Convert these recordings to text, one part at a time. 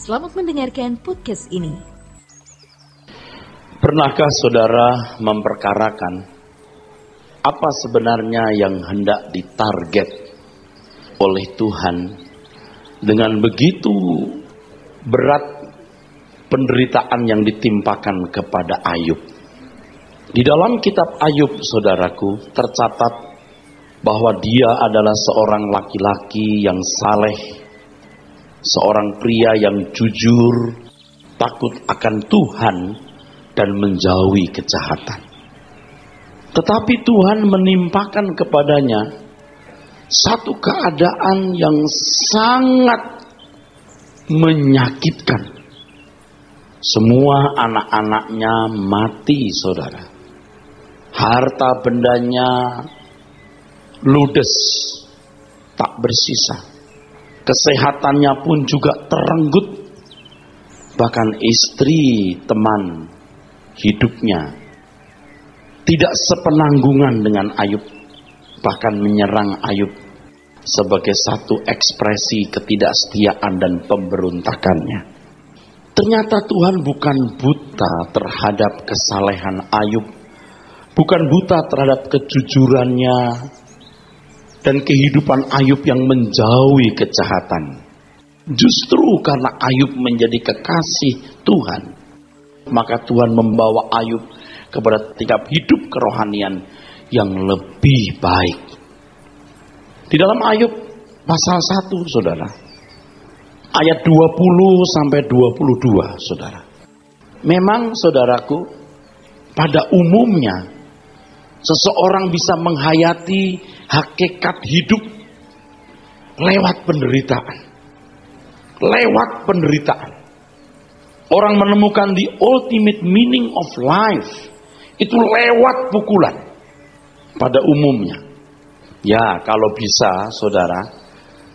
Selamat mendengarkan podcast ini. Pernahkah saudara memperkarakan apa sebenarnya yang hendak ditarget oleh Tuhan dengan begitu berat penderitaan yang ditimpakan kepada Ayub? Di dalam kitab Ayub, saudaraku, tercatat bahwa dia adalah seorang laki-laki yang saleh, seorang pria yang jujur, takut akan Tuhan, dan menjauhi kejahatan. Tetapi Tuhan menimpakan kepadanya satu keadaan yang sangat menyakitkan. Semua anak-anaknya mati, saudara. Harta bendanya ludes, tak bersisa. Kesehatannya pun juga terenggut. Bahkan istri teman hidupnya tidak sepenanggungan dengan Ayub, bahkan menyerang Ayub sebagai satu ekspresi ketidaksetiaan dan pemberontakannya. Ternyata Tuhan bukan buta terhadap kesalehan Ayub, bukan buta terhadap kejujurannya dan kehidupan Ayub yang menjauhi kejahatan. Justru karena Ayub menjadi kekasih Tuhan, maka Tuhan membawa Ayub kepada tingkat hidup kerohanian yang lebih baik. Di dalam Ayub pasal 1, saudara, ayat 20 sampai 22, saudara. Memang, saudaraku, pada umumnya seseorang bisa menghayati hakikat hidup lewat penderitaan. Lewat penderitaan. Orang menemukan the ultimate meaning of life itu lewat pukulan pada umumnya. Ya, kalau bisa, saudara,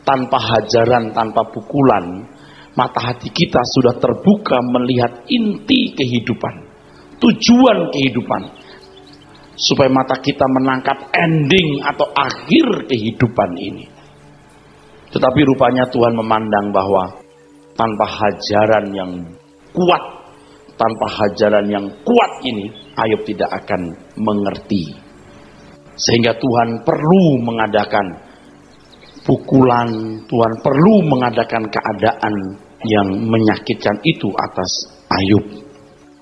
tanpa hajaran, tanpa pukulan, mata hati kita sudah terbuka melihat inti kehidupan, tujuan kehidupan, supaya mata kita menangkap ending atau akhir kehidupan ini. Tetapi rupanya Tuhan memandang bahwa tanpa hajaran yang kuat, tanpa hajaran yang kuat ini, Ayub tidak akan mengerti. Sehingga Tuhan perlu mengadakan pukulan, Tuhan perlu mengadakan keadaan yang menyakitkan itu atas Ayub.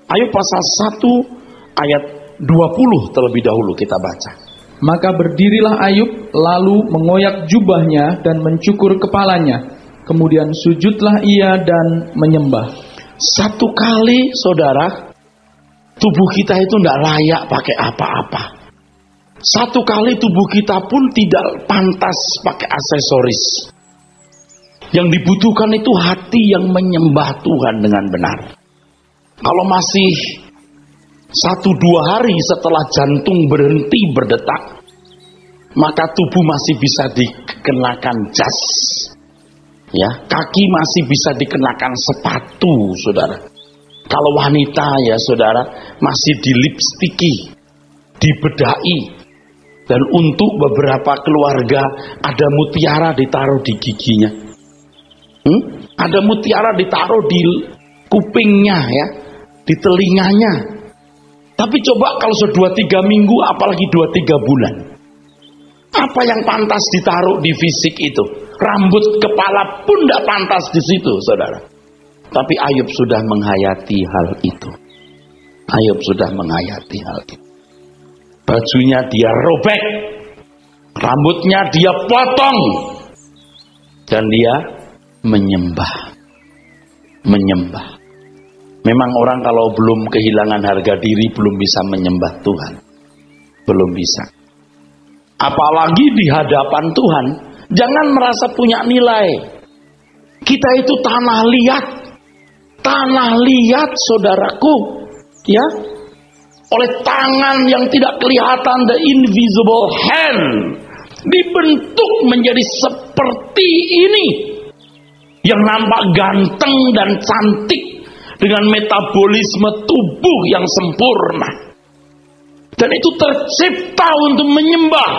Ayub pasal 1 ayat 20 terlebih dahulu kita baca. Maka berdirilah Ayub, lalu mengoyak jubahnya dan mencukur kepalanya. Kemudian sujudlah ia dan menyembah. Satu kali, saudara, tubuh kita itu tidak layak pakai apa-apa. Satu kali tubuh kita pun tidak pantas pakai aksesoris. Yang dibutuhkan itu hati yang menyembah Tuhan dengan benar. Kalau masih 1-2 hari setelah jantung berhenti berdetak, maka tubuh masih bisa dikenakan jas, ya, kaki masih bisa dikenakan sepatu, saudara. Kalau wanita, ya saudara, masih dilipstiki, dibedai, dan untuk beberapa keluarga ada mutiara ditaruh di giginya, ada mutiara ditaruh di kupingnya, ya, di telinganya. Tapi coba kalau sudah 2-3 minggu, apalagi 2-3 bulan. Apa yang pantas ditaruh di fisik itu? Rambut kepala pun tidak pantas di situ, saudara. Tapi Ayub sudah menghayati hal itu. Ayub sudah menghayati hal itu. Bajunya dia robek, rambutnya dia potong, dan dia menyembah. Menyembah. Memang orang kalau belum kehilangan harga diri belum bisa menyembah Tuhan. Belum bisa. Apalagi di hadapan Tuhan, jangan merasa punya nilai. Kita itu tanah liat. Tanah liat, saudaraku. Ya. Oleh tangan yang tidak kelihatan, the invisible hand, dibentuk menjadi seperti ini. Yang nampak ganteng dan cantik, dengan metabolisme tubuh yang sempurna. Dan itu tercipta untuk menyembah.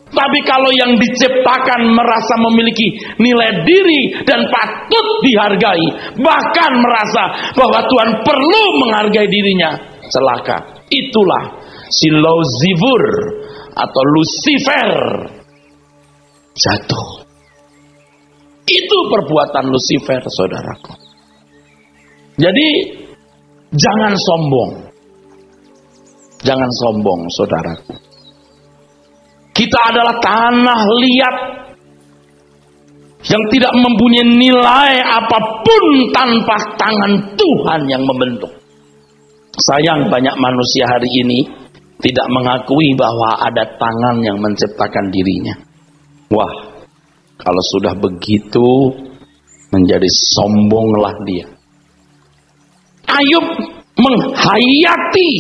Tapi kalau yang diciptakan merasa memiliki nilai diri dan patut dihargai, bahkan merasa bahwa Tuhan perlu menghargai dirinya, celaka. Itulah si Lucifer atau Lucifer jatuh. Itu perbuatan Lucifer, saudaraku. Jadi jangan sombong. Jangan sombong, saudaraku. Kita adalah tanah liat yang tidak mempunyai nilai apapun tanpa tangan Tuhan yang membentuk. Sayang banyak manusia hari ini tidak mengakui bahwa ada tangan yang menciptakan dirinya. Wah, kalau sudah begitu menjadi sombonglah dia. Ayub menghayati,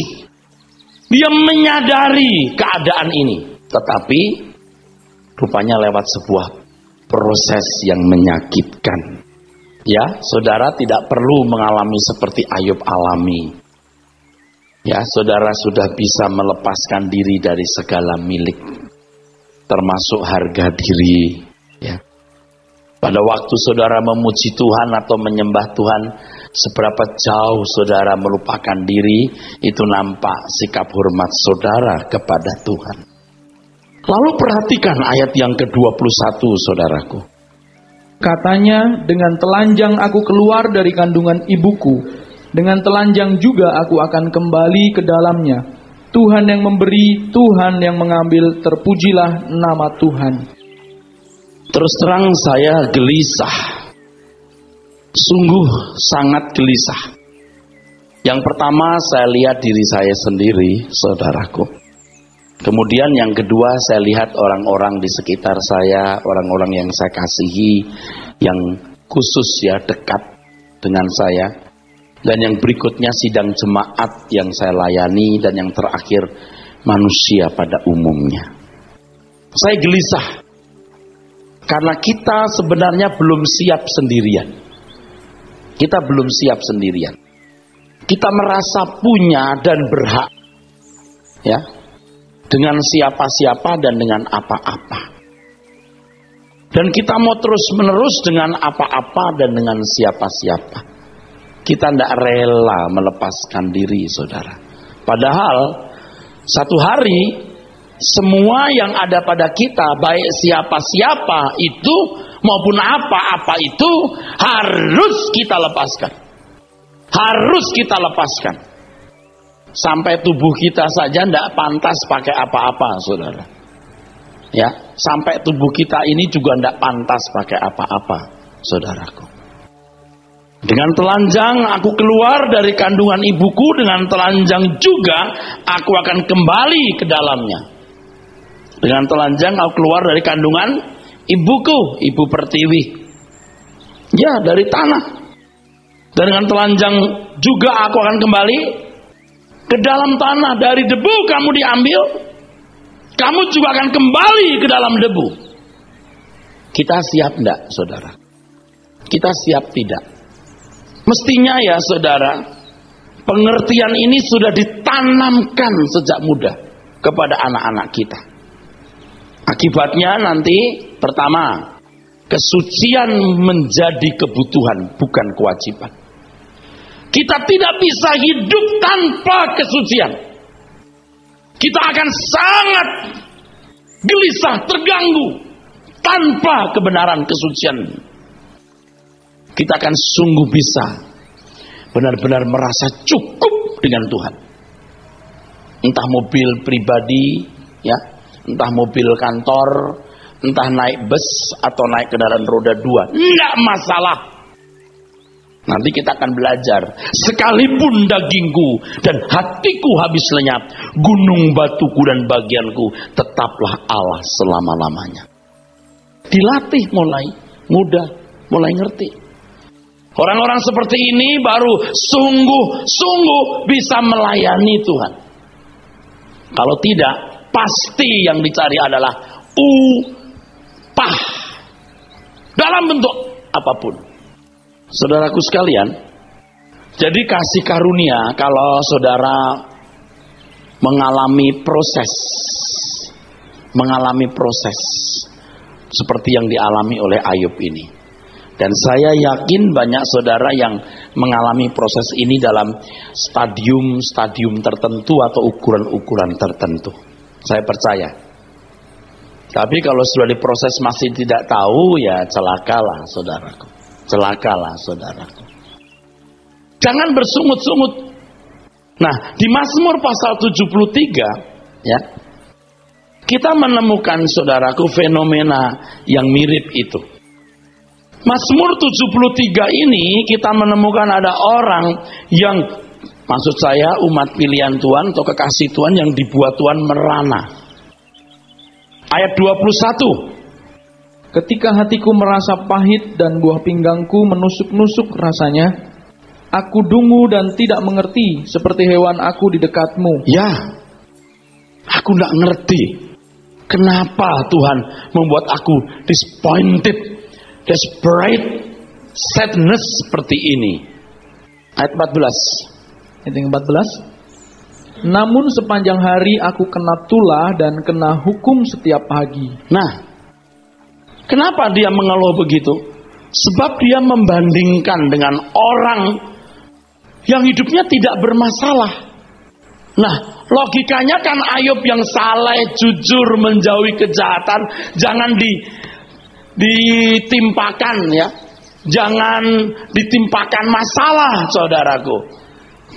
dia menyadari keadaan ini, tetapi rupanya lewat sebuah proses yang menyakitkan. Ya, saudara tidak perlu mengalami seperti Ayub alami. Ya, saudara sudah bisa melepaskan diri dari segala milik, termasuk harga diri. Ya. Pada waktu saudara memuji Tuhan atau menyembah Tuhan, seberapa jauh saudara melupakan diri, itu nampak sikap hormat saudara kepada Tuhan. Lalu perhatikan ayat yang ke-21, saudaraku. Katanya, dengan telanjang aku keluar dari kandungan ibuku, dengan telanjang juga aku akan kembali ke dalamnya. Tuhan yang memberi, Tuhan yang mengambil, terpujilah nama Tuhan. Terus terang saya gelisah, sungguh sangat gelisah. Yang pertama saya lihat diri saya sendiri, saudaraku. Kemudian yang kedua saya lihat orang-orang di sekitar saya, orang-orang yang saya kasihi, yang khusus ya dekat dengan saya. Dan yang berikutnya sidang jemaat yang saya layani, dan yang terakhir manusia pada umumnya. Saya gelisah. Karena kita sebenarnya belum siap sendirian. Kita belum siap sendirian. Kita merasa punya dan berhak. Ya. Dengan siapa-siapa dan dengan apa-apa. Dan kita mau terus-menerus dengan apa-apa dan dengan siapa-siapa. Kita tidak rela melepaskan diri, saudara. Padahal satu hari semua yang ada pada kita, baik siapa-siapa itu maupun apa-apa itu, harus kita lepaskan. Harus kita lepaskan. Sampai tubuh kita saja tidak pantas pakai apa-apa, saudara. Ya, sampai tubuh kita ini juga tidak pantas pakai apa-apa, saudaraku. Dengan telanjang aku keluar dari kandungan ibuku, dengan telanjang juga aku akan kembali ke dalamnya. Dengan telanjang aku keluar dari kandungan ibuku, ibu pertiwi. Ya, dari tanah. Dan dengan telanjang juga aku akan kembali ke dalam tanah. Dari debu kamu diambil, kamu juga akan kembali ke dalam debu. Kita siap enggak, saudara? Kita siap tidak? Mestinya ya, saudara, pengertian ini sudah ditanamkan sejak muda kepada anak-anak kita. Akibatnya nanti, pertama, kesucian menjadi kebutuhan, bukan kewajiban. Kita tidak bisa hidup tanpa kesucian. Kita akan sangat gelisah, terganggu tanpa kebenaran kesucian. Kita akan sungguh bisa benar-benar merasa cukup dengan Tuhan. Entah mobil pribadi, ya, entah mobil kantor, entah naik bus atau naik kendaraan roda 2, enggak masalah. Nanti kita akan belajar. Sekalipun dagingku dan hatiku habis lenyap, gunung batuku dan bagianku tetaplah Allah selama-lamanya. Dilatih mulai muda, mulai ngerti. Orang-orang seperti ini baru sungguh-sungguh bisa melayani Tuhan. Kalau tidak, pasti yang dicari adalah upah dalam bentuk apapun. Saudaraku sekalian, jadi kasih karunia kalau saudara mengalami proses mengalami proses seperti yang dialami oleh Ayub ini. Dan saya yakin banyak saudara yang mengalami proses ini dalam stadium-stadium tertentu atau ukuran-ukuran tertentu. Saya percaya. Tapi kalau sudah diproses masih tidak tahu, ya celakalah saudaraku. Celakalah saudaraku. Jangan bersungut-sungut. Nah, di Mazmur pasal 73, ya, kita menemukan saudaraku fenomena yang mirip itu. Mazmur 73 ini kita menemukan ada orang yang, maksud saya umat pilihan Tuhan atau kekasih Tuhan yang dibuat Tuhan merana. Ayat 21. Ketika hatiku merasa pahit dan buah pinggangku menusuk-nusuk rasanya, aku dungu dan tidak mengerti, seperti hewan aku di dekatmu. Ya, aku tidak ngerti kenapa Tuhan membuat aku disappointed, desperate, sadness seperti ini. Ayat 14. Ayat yang 14. Namun sepanjang hari aku kena tulah dan kena hukum setiap pagi. Nah, kenapa dia mengeluh begitu? Sebab dia membandingkan dengan orang yang hidupnya tidak bermasalah. Nah, logikanya kan Ayub yang saleh, jujur, menjauhi kejahatan, jangan ditimpakan ya. Jangan ditimpakan masalah, saudaraku.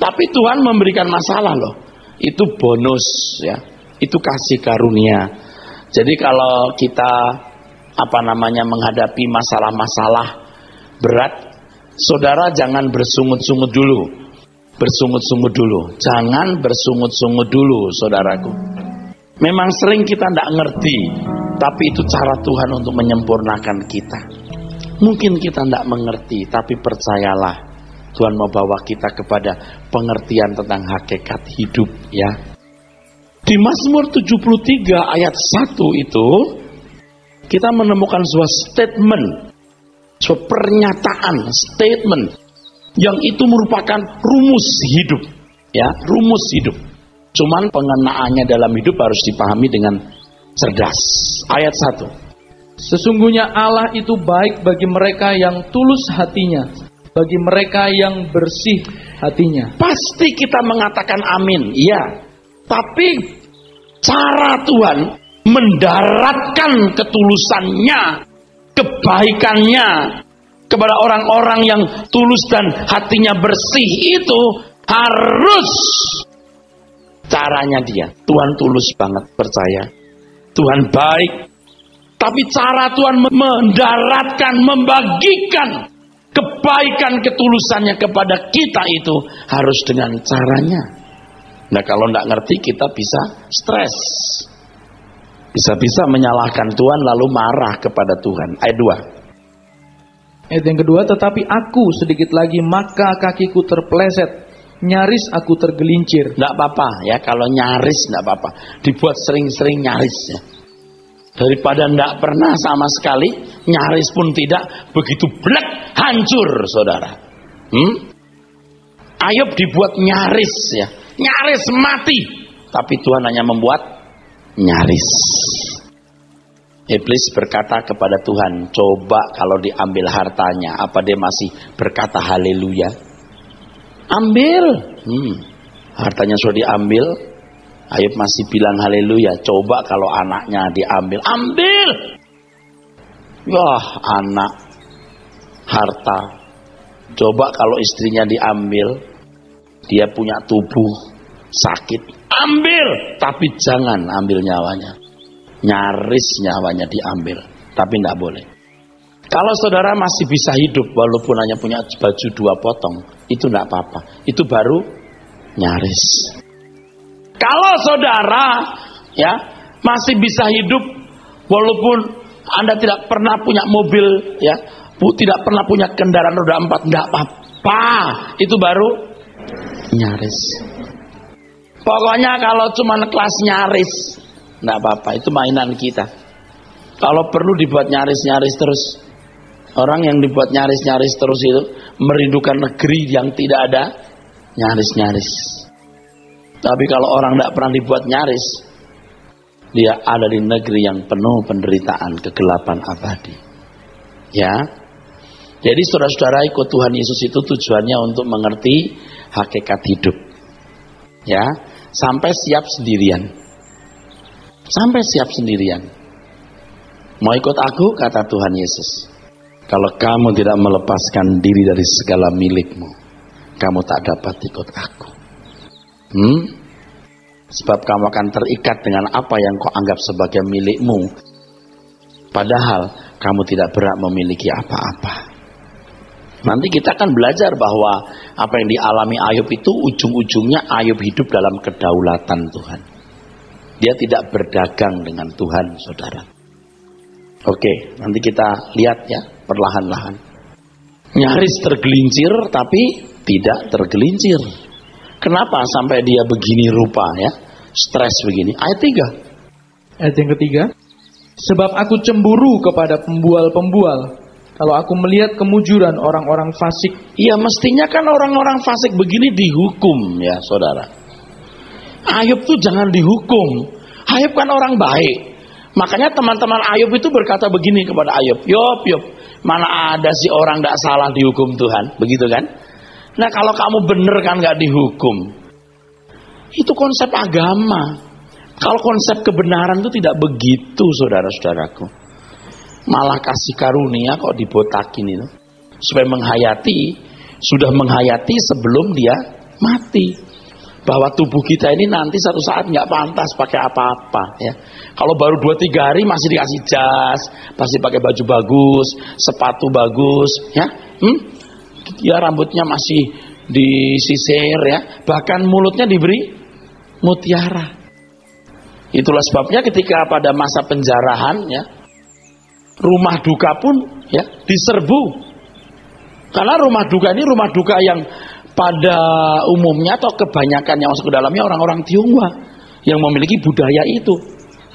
Tapi Tuhan memberikan masalah loh. Itu bonus ya. Itu kasih karunia. Jadi kalau kita menghadapi masalah-masalah berat, saudara jangan bersungut-sungut dulu. Bersungut-sungut dulu. Jangan bersungut-sungut dulu, saudaraku. Memang sering kita tidak ngerti, tapi itu cara Tuhan untuk menyempurnakan kita. Mungkin kita tidak mengerti, tapi percayalah, Tuhan mau bawa kita kepada pengertian tentang hakikat hidup ya. Di Mazmur 73 ayat 1 itu kita menemukan sebuah statement, sebuah pernyataan, statement yang itu merupakan rumus hidup ya, rumus hidup. Cuman pengenaannya dalam hidup harus dipahami dengan cerdas. Ayat 1. Sesungguhnya Allah itu baik bagi mereka yang tulus hatinya, bagi mereka yang bersih hatinya. Pasti kita mengatakan amin, ya. Tapi cara Tuhan mendaratkan ketulusannya, kebaikannya kepada orang-orang yang tulus dan hatinya bersih itu harus caranya dia. Tuhan tulus banget, percaya. Tuhan baik. Tapi cara Tuhan mendaratkan, membagikan kebaikan ketulusannya kepada kita itu harus dengan caranya. Nah, kalau tidak ngerti kita bisa stres. Bisa-bisa menyalahkan Tuhan lalu marah kepada Tuhan. Ayat 2. Ayat yang kedua, tetapi aku sedikit lagi maka kakiku terpeleset, nyaris aku tergelincir. Tidak apa-apa ya, kalau nyaris tidak apa-apa. Dibuat sering-sering nyaris ya. Daripada tidak pernah sama sekali, nyaris pun tidak, begitu blek, hancur saudara. Ayub dibuat nyaris ya, nyaris mati. Tapi Tuhan hanya membuat nyaris. Iblis berkata kepada Tuhan, coba kalau diambil hartanya, apa dia masih berkata haleluya? Ambil. Hartanya sudah diambil, Ayub masih bilang haleluya. Coba kalau anaknya diambil, ambil. Wah, anak, harta. Coba kalau istrinya diambil, dia punya tubuh sakit, ambil. Tapi jangan ambil nyawanya. Nyaris nyawanya diambil, tapi tidak boleh. Kalau saudara masih bisa hidup walaupun hanya punya baju 2 potong, itu tidak apa-apa. Itu baru nyaris. Kalau saudara ya masih bisa hidup walaupun Anda tidak pernah punya mobil ya, tidak pernah punya kendaraan roda 4, tidak apa-apa. Itu baru nyaris. Pokoknya kalau cuma kelas nyaris, tidak apa-apa. Itu mainan kita. Kalau perlu dibuat nyaris-nyaris terus. Orang yang dibuat nyaris-nyaris terus itu merindukan negeri yang tidak ada nyaris-nyaris. Tapi kalau orang tidak pernah dibuat nyaris, dia ada di negeri yang penuh penderitaan, kegelapan abadi. Ya. Jadi saudara-saudara, ikut Tuhan Yesus itu tujuannya untuk mengerti hakikat hidup. Ya, sampai siap sendirian. Sampai siap sendirian. Mau ikut aku, kata Tuhan Yesus, kalau kamu tidak melepaskan diri dari segala milikmu, kamu tak dapat ikut aku. Sebab kamu akan terikat dengan apa yang kau anggap sebagai milikmu, padahal kamu tidak berhak memiliki apa-apa. Nanti kita akan belajar bahwa apa yang dialami Ayub itu ujung-ujungnya Ayub hidup dalam kedaulatan Tuhan. Dia tidak berdagang dengan Tuhan, saudara. Oke, nanti kita lihat ya, perlahan-lahan. Nyaris tergelincir, tapi tidak tergelincir. Kenapa sampai dia begini rupa ya? Stres begini. Ayat 3. Ayat yang ketiga. Sebab aku cemburu kepada pembual-pembual, kalau aku melihat kemujuran orang-orang fasik. Iya, mestinya kan orang-orang fasik begini dihukum ya, saudara. Ayub tuh jangan dihukum. Ayub kan orang baik. Makanya teman-teman Ayub itu berkata begini kepada Ayub, Yop, mana ada sih orang tidak salah dihukum Tuhan, begitu kan? Nah kalau kamu bener kan nggak dihukum. Itu konsep agama. Kalau konsep kebenaran itu tidak begitu, saudara-saudaraku. Malah kasih karunia kok dibotakin itu, supaya sudah menghayati sebelum dia mati, bahwa tubuh kita ini nanti satu saat nggak pantas pakai apa-apa ya. Kalau baru 2-3 hari masih dikasih jas, pasti pakai baju bagus, sepatu bagus ya, ya rambutnya masih disisir ya, bahkan mulutnya diberi mutiara. Itulah sebabnya ketika pada masa penjarahan ya, rumah duka pun ya diserbu. Karena rumah duka ini rumah duka yang pada umumnya atau kebanyakan yang masuk ke dalamnya orang-orang Tionghoa yang memiliki budaya itu.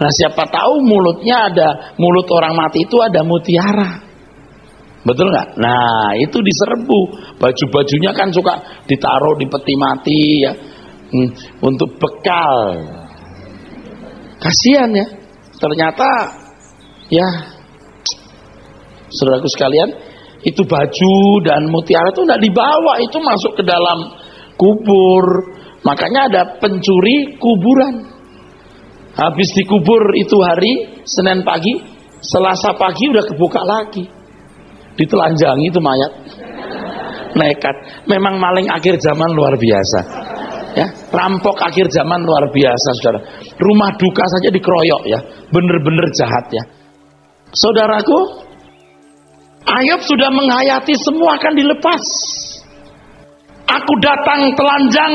Nah, siapa tahu mulut orang mati itu ada mutiara. Betul nggak? Nah, itu diserbu. Baju-bajunya kan suka ditaruh di peti mati ya, untuk bekal. Kasihan ya. Ternyata ya, saudaraku sekalian, itu baju dan mutiara itu tidak dibawa, itu masuk ke dalam kubur. Makanya ada pencuri kuburan. Habis dikubur itu hari Senin pagi, Selasa pagi udah kebuka lagi, ditelanjangi itu mayat. Nekat. Memang maling akhir zaman luar biasa ya, rampok akhir zaman luar biasa, saudara. Rumah duka saja dikeroyok ya, bener-bener jahat ya. Saudaraku, Ayub sudah menghayati semua akan dilepas. Aku datang telanjang,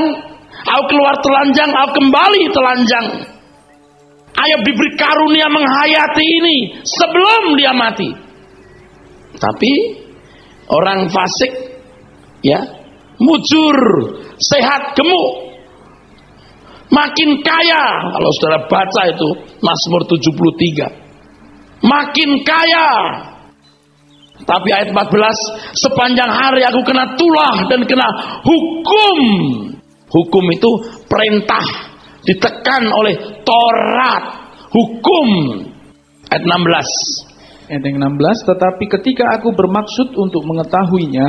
aku keluar telanjang, aku kembali telanjang. Ayub diberi karunia menghayati ini sebelum dia mati. Tapi orang fasik ya, mujur, sehat, gemuk, makin kaya. Kalau saudara baca itu Mazmur 73, makin kaya. Tapi ayat 14, sepanjang hari aku kena tulah dan kena hukum. Hukum itu perintah, ditekan oleh Taurat, hukum. Ayat 16. Ayat yang 16, tetapi ketika aku bermaksud untuk mengetahuinya,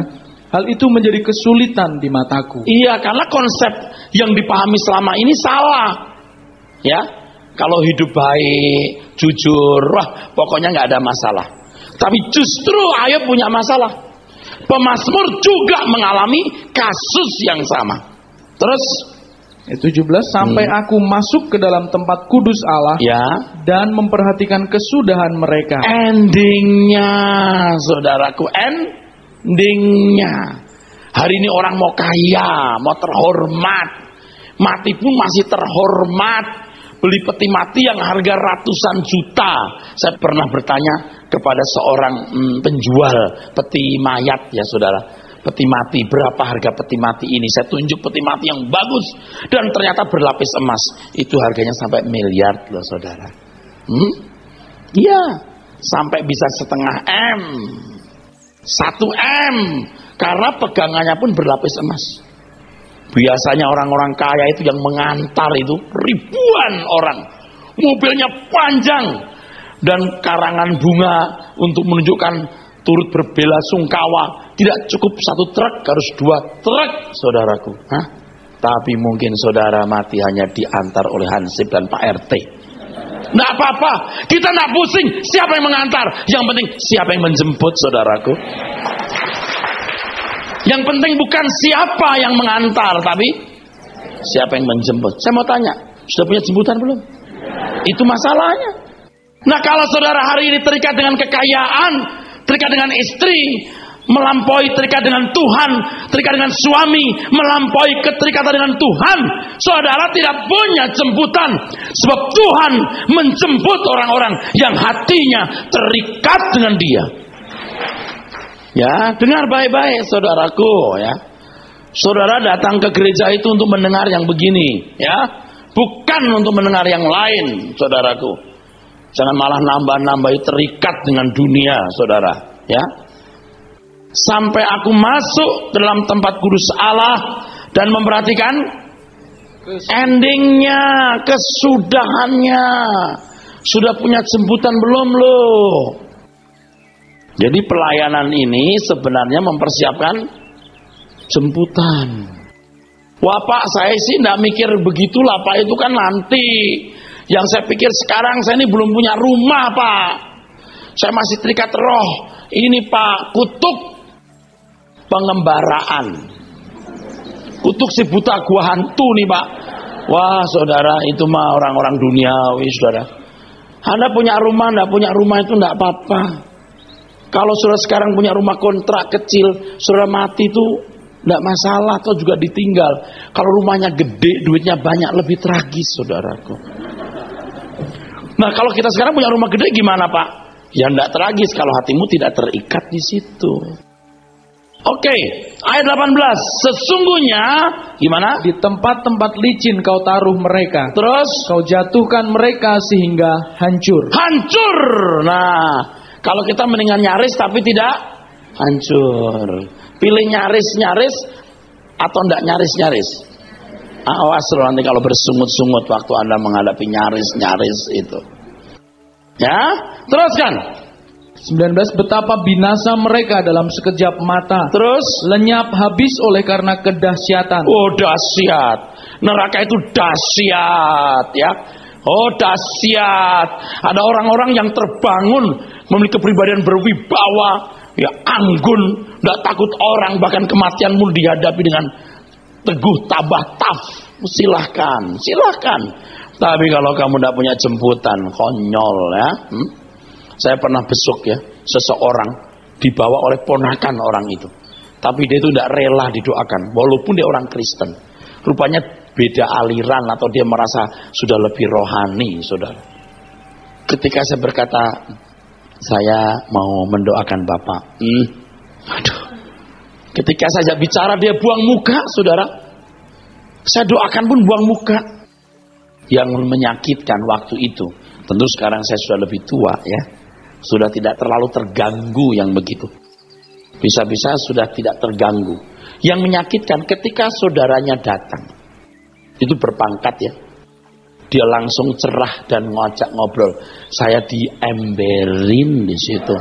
hal itu menjadi kesulitan di mataku. Iya, karena konsep yang dipahami selama ini salah. Ya, kalau hidup baik, jujur, wah pokoknya nggak ada masalah. Tapi justru Ayub punya masalah. Pemazmur juga mengalami kasus yang sama. Terus ayat 17, sampai aku masuk ke dalam tempat kudus Allah ya, dan memperhatikan kesudahan mereka. Endingnya, saudaraku, endingnya. Hari ini orang mau kaya, mau terhormat, mati pun masih terhormat. Beli peti mati yang harga ratusan juta. Saya pernah bertanya kepada seorang penjual peti mayat ya, saudara. Peti mati, berapa harga peti mati ini? Saya tunjuk peti mati yang bagus dan ternyata berlapis emas. Itu harganya sampai miliar loh, saudara. Iya, sampai bisa 0,5 M, 1 M, karena pegangannya pun berlapis emas. Biasanya orang-orang kaya itu yang mengantar itu ribuan orang mobilnya panjang, dan karangan bunga untuk menunjukkan turut berbela sungkawa. Tidak cukup 1 truk, harus 2 truk, saudaraku. Tapi mungkin saudara mati hanya diantar oleh Hansip dan Pak RT. Nggak apa-apa, kita nggak pusing siapa yang mengantar, yang penting siapa yang menjemput, saudaraku. Yang penting bukan siapa yang mengantar, tapi siapa yang menjemput. Saya mau tanya, sudah punya jemputan belum? Itu masalahnya. Nah, kalau saudara hari ini terikat dengan kekayaan, terikat dengan istri, melampaui terikat dengan Tuhan, terikat dengan suami, melampaui keterikatan dengan Tuhan, saudara tidak punya jemputan. Sebab Tuhan menjemput orang-orang yang hatinya terikat dengan Dia. Ya, dengar baik-baik saudaraku ya. Saudara datang ke gereja itu untuk mendengar yang begini, ya. Bukan untuk mendengar yang lain, saudaraku. Jangan malah nambah-nambahi terikat dengan dunia, saudara, ya. Sampai aku masuk dalam tempat kudus Allah dan memperhatikan endingnya, kesudahannya. Sudah punya jemputan belum lo? Jadi pelayanan ini sebenarnya mempersiapkan jemputan. Wah Pak, saya sih tidak mikir begitulah Pak, itu kan nanti. Yang saya pikir sekarang saya ini belum punya rumah Pak. Saya masih terikat roh. Ini Pak, kutuk pengembaraan. Kutuk si buta gua hantu nih Pak. Wah saudara, itu mah orang-orang duniawi saudara. Anda punya rumah, tidak punya rumah itu tidak apa-apa. Kalau saudara sekarang punya rumah kontrak kecil, saudara mati itu tidak masalah, atau juga ditinggal. Kalau rumahnya gede, duitnya banyak, lebih tragis saudaraku. Nah kalau kita sekarang punya rumah gede gimana Pak? Ya tidak tragis kalau hatimu tidak terikat di situ. Oke, ayat 18. Sesungguhnya gimana? Di tempat-tempat licin kau taruh mereka. Terus kau jatuhkan mereka sehingga hancur. Hancur. Nah, kalau kita mendingan nyaris tapi tidak hancur. Pilih nyaris-nyaris atau enggak nyaris-nyaris? Awas loh nanti kalau bersungut-sungut waktu Anda menghadapi nyaris-nyaris itu. Ya, teruskan. 19. Betapa binasa mereka dalam sekejap mata. Terus lenyap habis oleh karena kedahsyatan. Oh dahsyat. Neraka itu dahsyat ya. Oh dahsyat. Ada orang-orang yang terbangun memiliki kepribadian berwibawa, ya anggun, tidak takut orang, bahkan kematian pun dihadapi dengan teguh tabah taf. Silahkan, silahkan. Tapi kalau kamu tidak punya jemputan, konyol ya. Saya pernah besuk ya, seseorang dibawa oleh ponakan orang itu. Tapi dia itu tidak rela didoakan, walaupun dia orang Kristen. Rupanya beda aliran atau dia merasa sudah lebih rohani, saudara. Ketika saya berkata, saya mau mendoakan Bapak. Aduh. Ketika saya bicara dia buang muka, saudara. Saya doakan pun buang muka. Yang menyakitkan waktu itu, tentu sekarang saya sudah lebih tua ya. Sudah tidak terlalu terganggu yang begitu. Bisa-bisa sudah tidak terganggu. Yang menyakitkan ketika saudaranya datang. Itu berpangkat ya. Dia langsung cerah dan ngajak ngobrol. Saya diemberin di situ.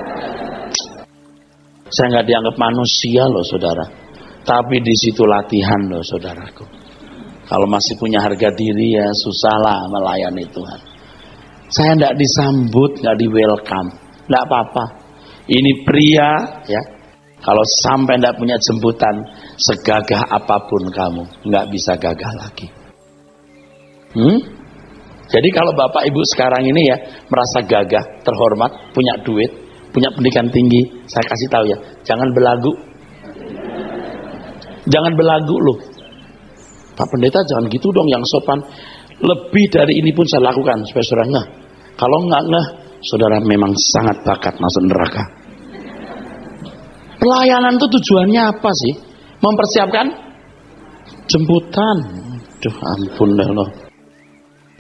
Saya nggak dianggap manusia loh saudara. Tapi di situ latihan loh saudaraku. Kalau masih punya harga diri ya susahlah melayani Tuhan. Saya nggak disambut, nggak di welcome. Nggak apa-apa. Ini pria ya. Kalau sampai nggak punya jemputan, segagah apapun kamu nggak bisa gagah lagi. Jadi kalau bapak ibu sekarang ini ya merasa gagah, terhormat, punya duit, punya pendidikan tinggi, saya kasih tahu ya, jangan belagu. Jangan belagu loh. Pak Pendeta jangan gitu dong, yang sopan. Lebih dari ini pun saya lakukan supaya saudara ngeh. Kalau nggak ngeh, saudara memang sangat bakat masuk neraka. Pelayanan itu tujuannya apa sih? Mempersiapkan jemputan. Duh ampun dah loh.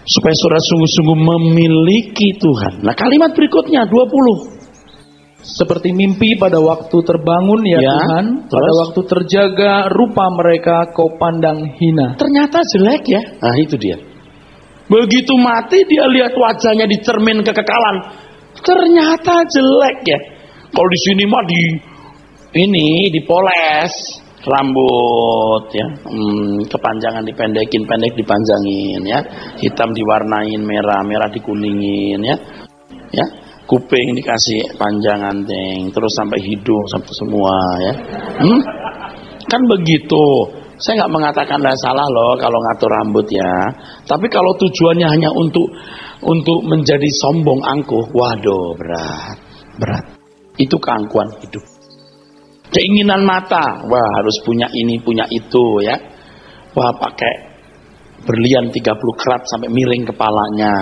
Supaya saudara sungguh-sungguh memiliki Tuhan. Nah kalimat berikutnya 20. Seperti mimpi pada waktu terbangun ya Tuhan, terus? Pada waktu terjaga rupa mereka kau pandang hina. Ternyata jelek ya. Nah itu dia. Begitu mati dia lihat wajahnya di cermin kekekalan, ternyata jelek ya. Kalau di sini mah dipoles rambut ya, kepanjangan dipendekin, pendek dipanjangin ya, hitam diwarnain merah, merah dikuningin ya, ya, kuping dikasih panjang anting, terus sampai hidung sampai semua ya, kan begitu. Saya nggak mengatakan tidak salah loh kalau ngatur rambut ya, tapi kalau tujuannya hanya untuk menjadi sombong angkuh, waduh berat. Itu keangkuhan hidup. Keinginan mata, wah harus punya ini, punya itu ya. Wah pakai berlian 30 karat sampai miring kepalanya.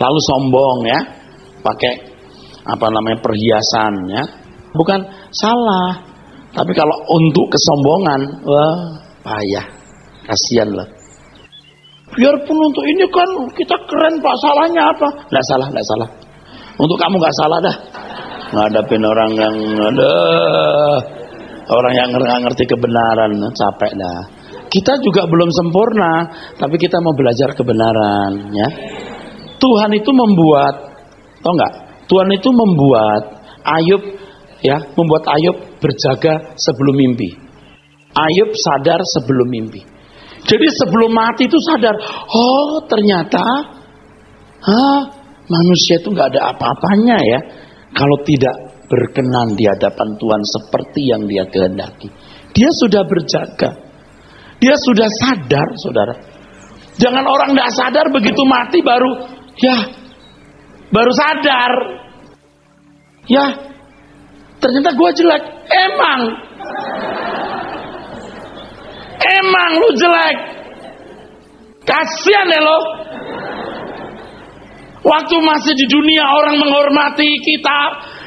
Lalu sombong ya, pakai perhiasan ya. Bukan salah, tapi kalau untuk kesombongan, wah payah, kasihan lah. Biarpun untuk ini kan kita keren Pak, salahnya apa? Nggak salah. Untuk kamu nggak salah dah. Ngadapin orang yang nggak ngerti kebenaran, capek dah. Kita juga belum sempurna, tapi kita mau belajar kebenaran ya. Tuhan itu membuat, tau nggak? Tuhan itu membuat Ayub berjaga sebelum mimpi. Ayub sadar sebelum mimpi. Jadi sebelum mati itu sadar, oh ternyata manusia itu nggak ada apa-apanya ya, kalau tidak berkenan di hadapan Tuhan seperti yang Dia kehendaki. Dia sudah berjaga, dia sudah sadar, saudara. Jangan orang nggak sadar begitu mati baru sadar. Ya, ternyata gue jelek. Emang lu jelek. Kasian ya lo. Waktu masih di dunia orang menghormati kita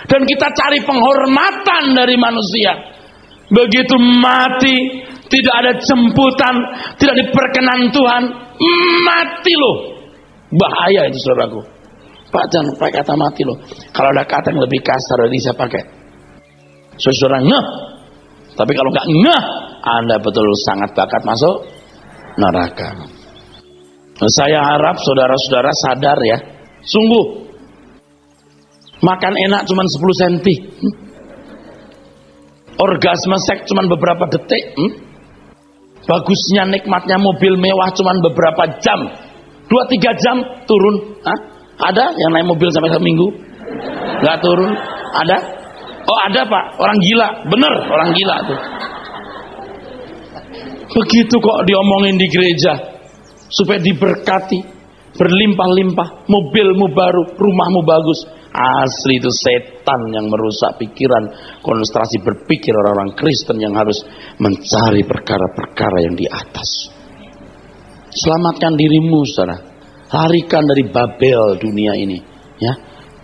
dan kita cari penghormatan dari manusia. Begitu mati, tidak ada jemputan, tidak diperkenan Tuhan, mati loh. Bahaya itu saudaraku. Pak jangan pakai kata mati loh. Kalau ada kata yang lebih kasar dari saya pakai. Saudara ngeh. Tapi kalau nggak ngeh, Anda betul sangat bakat masuk neraka. Saya harap saudara-saudara sadar ya. Sungguh makan enak cuma 10 cm, orgasme seks cuma beberapa detik, bagusnya nikmatnya mobil mewah cuma beberapa jam, 2-3 jam turun. Ada yang naik mobil sampai seminggu nggak turun? Ada? Oh ada Pak, orang gila, bener orang gila tuh. Begitu kok diomongin di gereja supaya diberkati, berlimpah-limpah, mobilmu baru, rumahmu bagus. Asli itu setan yang merusak pikiran, konsentrasi berpikir orang-orang Kristen yang harus mencari perkara-perkara yang di atas. Selamatkan dirimu, saudara. Larikan dari Babel dunia ini, ya,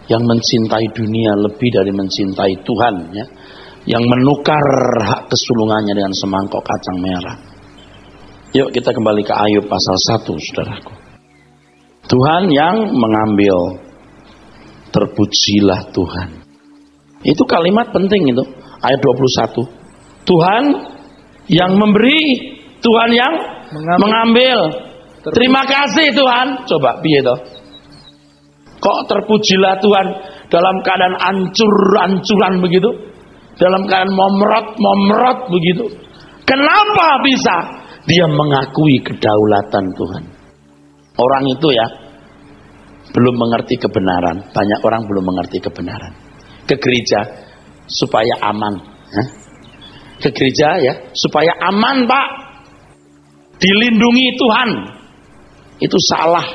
yang mencintai dunia lebih dari mencintai Tuhan, ya, yang menukar hak kesulungannya dengan semangkok kacang merah. Yuk kita kembali ke Ayub pasal 1, saudaraku. Tuhan yang mengambil, terpujilah Tuhan. Itu kalimat penting itu, ayat 21. Tuhan yang memberi, Tuhan yang mengambil. Terima kasih Tuhan. Coba piye toh? Kok terpujilah Tuhan dalam keadaan ancur-ancuran begitu? Dalam keadaan momrot begitu? Kenapa bisa? Dia mengakui kedaulatan Tuhan. Orang itu ya belum mengerti kebenaran. Banyak orang belum mengerti kebenaran. Ke gereja supaya aman. Ke gereja ya supaya aman Pak. Dilindungi Tuhan. Itu salah.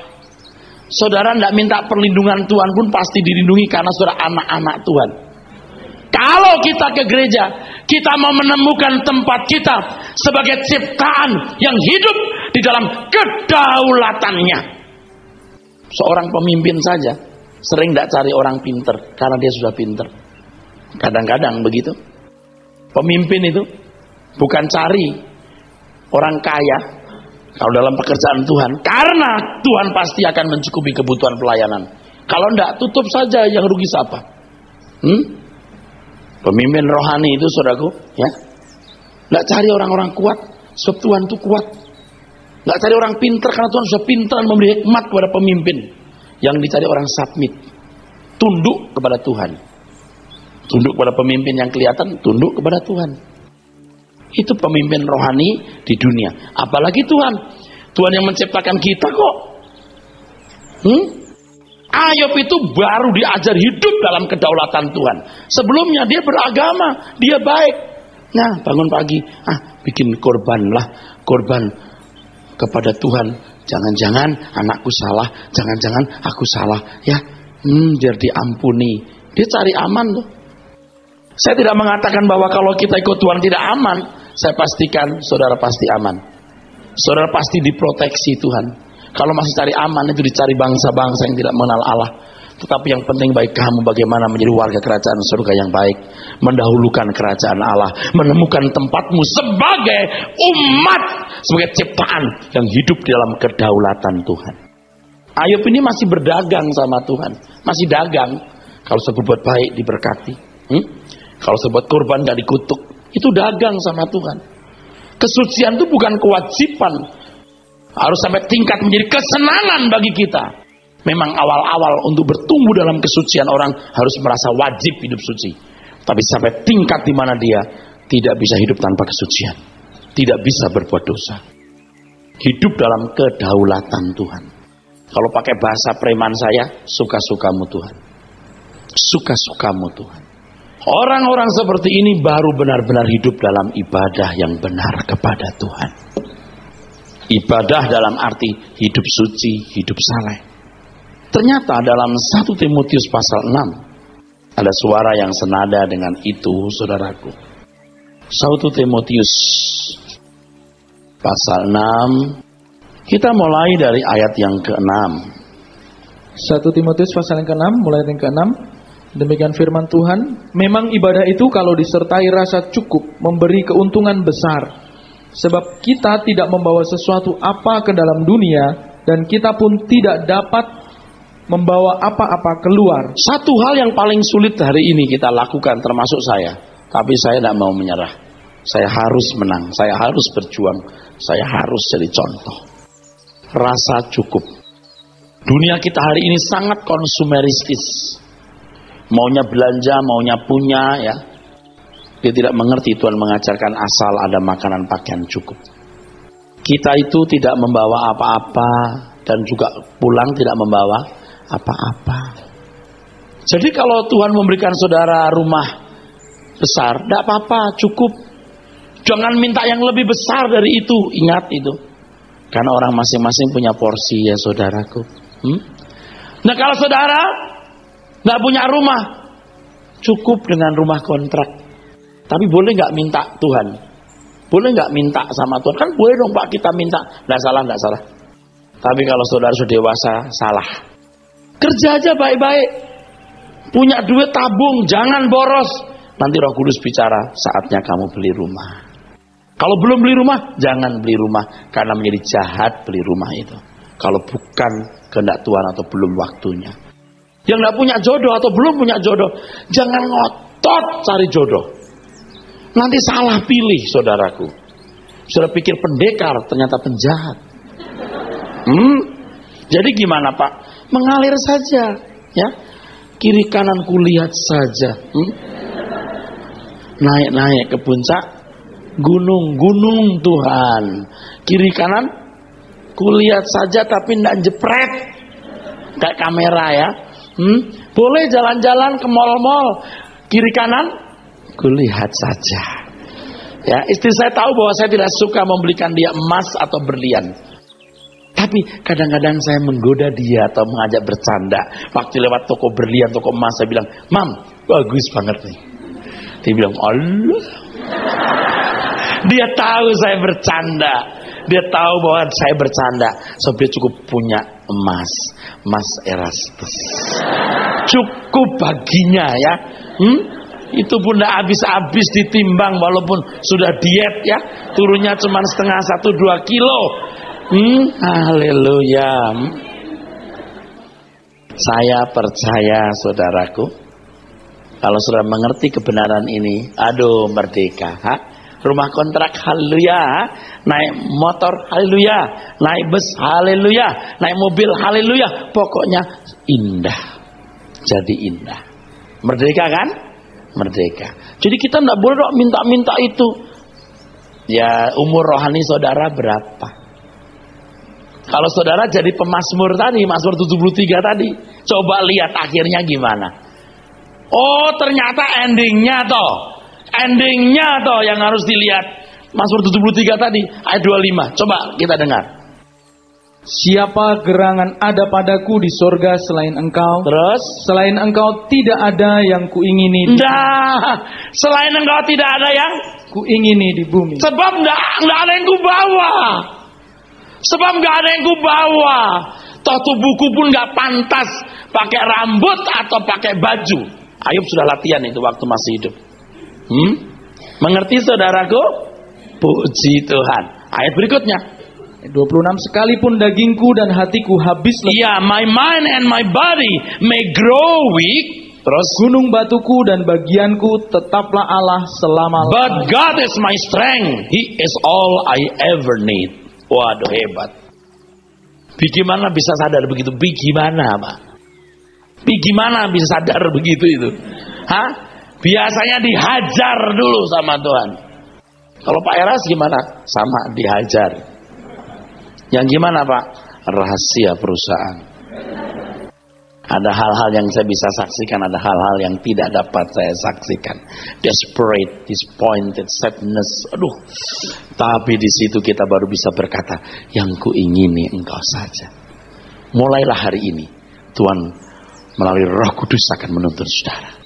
Saudara tidak minta perlindungan Tuhan pun pasti dilindungi karena saudara anak-anak Tuhan. Kalau kita ke gereja, kita mau menemukan tempat kita sebagai ciptaan yang hidup di dalam kedaulatannya. Seorang pemimpin saja sering tidak cari orang pinter karena dia sudah pinter. Kadang-kadang begitu. Pemimpin itu bukan cari orang kaya kalau dalam pekerjaan Tuhan, karena Tuhan pasti akan mencukupi kebutuhan pelayanan. Kalau enggak, tutup saja, yang rugi siapa? Pemimpin rohani itu saudaraku, ya, enggak cari orang-orang kuat, sebab Tuhan itu kuat. Nggak cari orang pintar, karena Tuhan sudah pintar memberi hikmat kepada pemimpin. Yang dicari orang submit, tunduk kepada Tuhan. Tunduk kepada pemimpin yang kelihatan, tunduk kepada Tuhan. Itu pemimpin rohani di dunia. Apalagi Tuhan. Tuhan yang menciptakan kita kok. Ayub itu baru diajar hidup dalam kedaulatan Tuhan. Sebelumnya dia beragama, dia baik. Nah, bangun pagi, bikin korban kepada Tuhan. Jangan-jangan anakku salah, jangan-jangan aku salah, ya. Biar diampuni. Dia cari aman tuh. Saya tidak mengatakan bahwa kalau kita ikut Tuhan tidak aman. Saya pastikan saudara pasti aman. Saudara pasti diproteksi Tuhan. Kalau masih cari aman, itu dicari bangsa-bangsa yang tidak mengenal Allah. Tetapi yang penting bagi kamu bagaimana menjadi warga kerajaan surga yang baik, mendahulukan kerajaan Allah, menemukan tempatmu sebagai umat, sebagai ciptaan yang hidup di dalam kedaulatan Tuhan. Ayub ini masih berdagang sama Tuhan, masih dagang. Kalau berbuat baik diberkati, kalau berbuat korban gak dikutuk, itu dagang sama Tuhan. Kesucian itu bukan kewajiban, harus sampai tingkat menjadi kesenangan bagi kita. Memang awal-awal untuk bertumbuh dalam kesucian orang harus merasa wajib hidup suci. Tapi sampai tingkat di mana dia tidak bisa hidup tanpa kesucian, tidak bisa berbuat dosa. Hidup dalam kedaulatan Tuhan. Kalau pakai bahasa preman saya, suka-sukamu Tuhan. Suka-sukamu Tuhan. Orang-orang seperti ini baru benar-benar hidup dalam ibadah yang benar kepada Tuhan. Ibadah dalam arti hidup suci, hidup saleh. Ternyata dalam 1 Timotius pasal 6 ada suara yang senada dengan itu, saudaraku. 1 Timotius pasal 6, kita mulai dari ayat yang ke-6. 1 Timotius pasal yang ke-6, mulai yang ke-6. Demikian firman Tuhan, memang ibadah itu kalau disertai rasa cukup memberi keuntungan besar. Sebab kita tidak membawa sesuatu apa ke dalam dunia, dan kita pun tidak dapat membawa apa-apa keluar. Satu hal yang paling sulit hari ini kita lakukan, termasuk saya. Tapi saya tidak mau menyerah. Saya harus menang, saya harus berjuang, saya harus jadi contoh. Rasa cukup. Dunia kita hari ini sangat konsumeristis. Maunya belanja, maunya punya, ya. Dia tidak mengerti Tuhan mengajarkan asal ada makanan pakaian cukup. Kita itu tidak membawa apa-apa dan juga pulang tidak membawa apa-apa. Jadi kalau Tuhan memberikan saudara rumah besar, tidak apa-apa, cukup. Jangan minta yang lebih besar dari itu. Ingat itu. Karena orang masing-masing punya porsi, ya saudaraku. Nah kalau saudara nggak punya rumah, cukup dengan rumah kontrak. Tapi boleh nggak minta Tuhan? Boleh nggak minta sama Tuhan? Kan boleh dong Pak kita minta. Nggak salah, nggak salah. Tapi kalau saudara sudah dewasa, salah. Kerja aja baik-baik. Punya duit tabung, jangan boros. Nanti Roh Kudus bicara, saatnya kamu beli rumah. Kalau belum beli rumah, jangan beli rumah. Karena menjadi jahat beli rumah itu. Kalau bukan kehendak Tuhan atau belum waktunya. Yang nggak punya jodoh atau belum punya jodoh, jangan ngotot cari jodoh. Nanti salah pilih, saudaraku. Sudah pikir pendekar, ternyata penjahat. Jadi gimana Pak? Mengalir saja, ya. Kiri kanan kulihat saja. Naik-naik ke puncak gunung Tuhan. Kiri kanan kulihat saja tapi tidak jepret kayak kamera, ya. Boleh jalan-jalan ke mall-mall, kiri kanan kulihat saja. Ya, istri saya tahu bahwa saya tidak suka membelikan dia emas atau berlian. Tapi kadang-kadang saya menggoda dia atau mengajak bercanda. Waktu lewat toko berlian, toko emas, saya bilang, "Mam, bagus banget nih." Dia bilang, "Allah." Dia tahu saya bercanda. Dia tahu bahwa saya bercanda. So dia cukup punya emas, Mas Erastus. Cukup baginya, ya. Itu pun tidak habis-habis ditimbang walaupun sudah diet, ya. Turunnya cuma setengah 1-2 kilo. Haleluya. Saya percaya saudaraku, kalau saudara mengerti kebenaran ini, aduh merdeka. rumah kontrak haleluya, naik motor haleluya, naik bus haleluya, naik mobil haleluya, pokoknya indah. Jadi indah. Merdeka kan? Merdeka. Jadi kita tidak boleh dok minta-minta itu. Ya, umur rohani saudara berapa? Kalau saudara jadi pemazmur tadi, Mazmur 73 tadi, coba lihat akhirnya gimana. Oh, ternyata endingnya yang harus dilihat. Mazmur 73 tadi, ayat 25. Coba kita dengar. Siapa gerangan ada padaku di sorga selain engkau? Terus? Selain engkau tidak ada yang kuingini. Selain engkau tidak ada yang kuingini di bumi. Sebab enggak ada yang kubawa. Toh tubuhku pun enggak pantas pakai rambut atau pakai baju. Ayub sudah latihan itu waktu masih hidup. Mengerti saudaraku? Puji Tuhan. Ayat berikutnya. 26, sekalipun dagingku dan hatiku habis letih. Yeah, my mind and my body may grow weak. Terus, gunung batuku dan bagianku tetaplah Allah selama-lamanya. But God is my strength. He is all I ever need. Waduh, hebat. Bagaimana bisa sadar begitu? Bagaimana, Pak? Bagaimana bisa sadar begitu itu? Hah? Biasanya dihajar dulu sama Tuhan. Kalau Pak Eras gimana? Sama dihajar. Yang gimana Pak? Rahasia perusahaan. Ada hal-hal yang saya bisa saksikan, ada hal-hal yang tidak dapat saya saksikan. Desperate, disappointed, sadness. Aduh. Tapi di situ kita baru bisa berkata, yang kuingini engkau saja. Mulailah hari ini, Tuhan melalui Roh Kudus akan menuntun saudara.